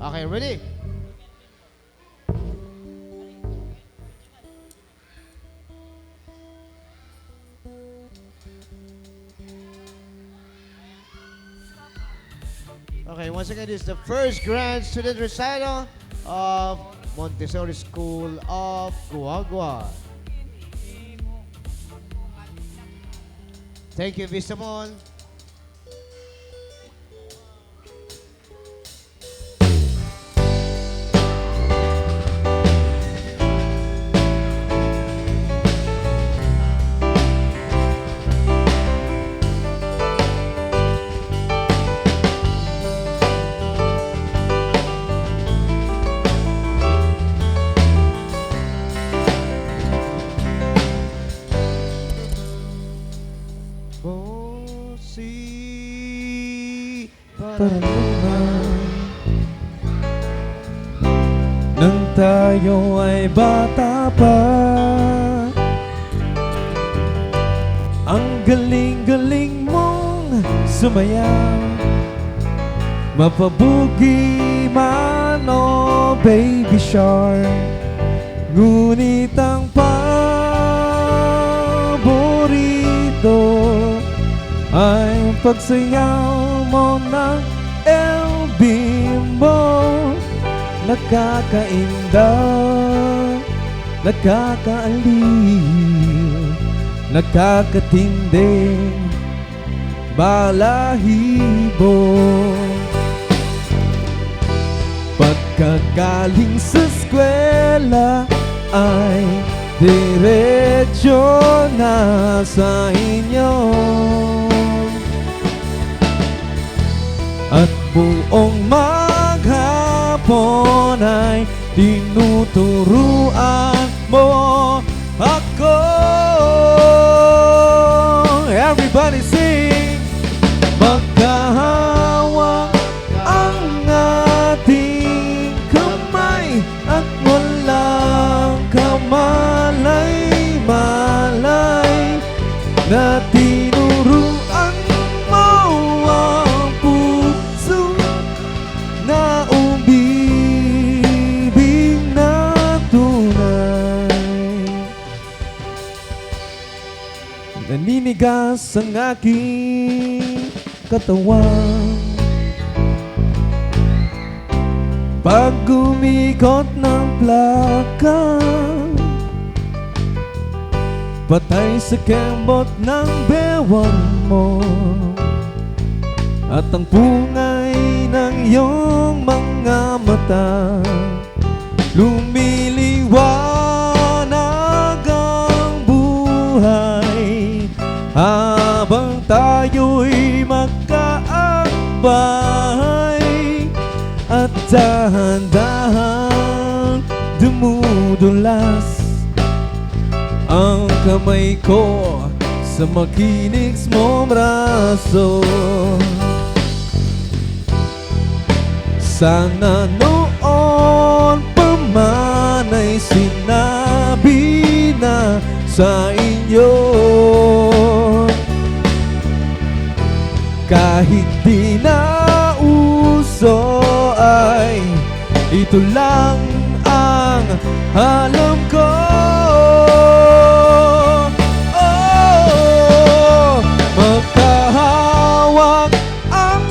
Okay, ready? Okay, once again, this is the first grand student recital of Montessori School of Guagua. Thank you, Vistamon. Paralungan nang tayo ay bata pa. Ang galing-galing mong sumayaw, mapabugi man o baby shark. Ngunit ang paborito ay pagsayaw mo ng LB mo. Nakakainda, nakakaaliw, nakakatinding balahibo. Pagkagaling sa eskwela ay diretso na sa inyo, at buong maghapon ay tinuturuan mo ako. Everybody sing! Magkahawak ang ating kamay at walang kamalay-malay, na tinuruan mo ang puso na umibig na tunay. Naninigas ang aking katawan pag umikot ng plaka, patay sa kembot ng bewang mo, at ang pungay ng iyong mga mata. Lumiliwanag ang buhay habang tayo'y magkaakbay, at dahan-dahan dumudulas ang kamay ko sa makinig mong braso. Sana noon pa man ay sinabi na sa inyo, kahit di na uso ay ito lang ang alam ko. Magkahawak ang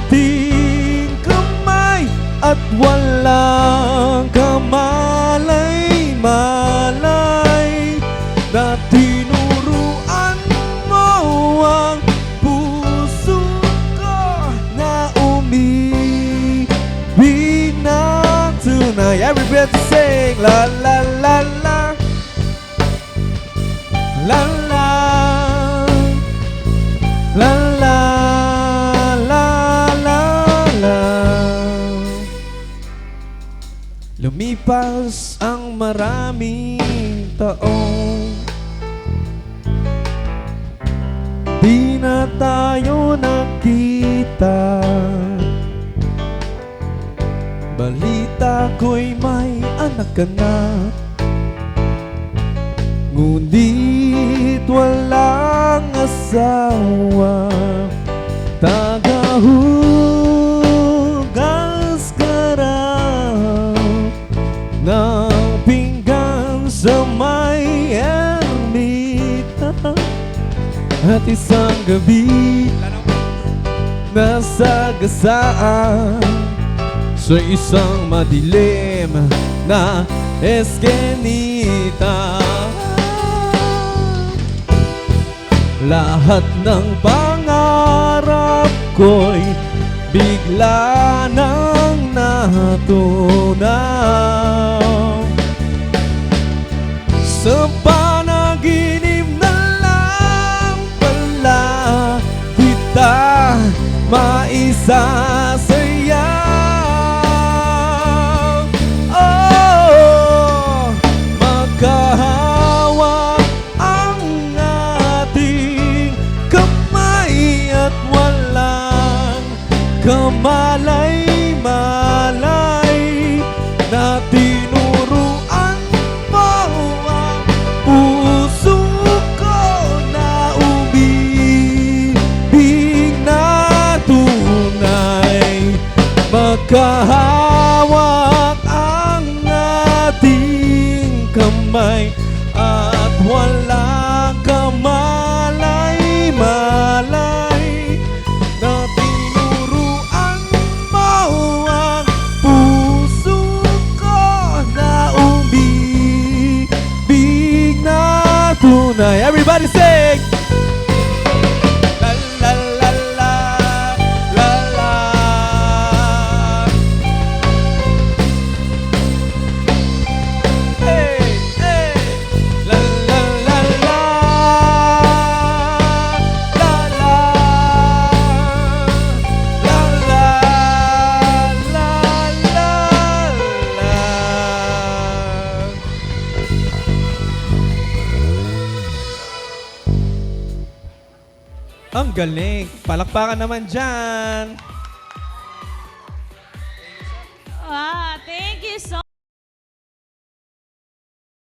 ating kamay at walang kamalay-malay, na tinuruan mo ang puso ko na umibig na tunay. Everybody sing la la la la la la la la la la la. Lumipas ang maraming taon, di na tayo nakita. Balita ko'y may anak ka na, ngunit walang asawa. Tagahugas ka sa may ermita. At isang gabi nasa gasaan sa isang madilim na eskenita. Lahat ng pangarap ko'y bigla nang natunaw. Sa panaginip na lang pala kita maisasayaw. Oh, magkahawak ang ating kamay at walang kamalay-malay na tinuruan mo ang puso ko na umibig na tunay. Magkahawak ang ating kamay at walang kamalay-malay na tinuruan mo ang puso ko na umibig na tunay. Everybody sing! La la la la la la. Hey, hey. La la la la. La la. La la. La la la. Ang galing. Palakpakan naman dyan.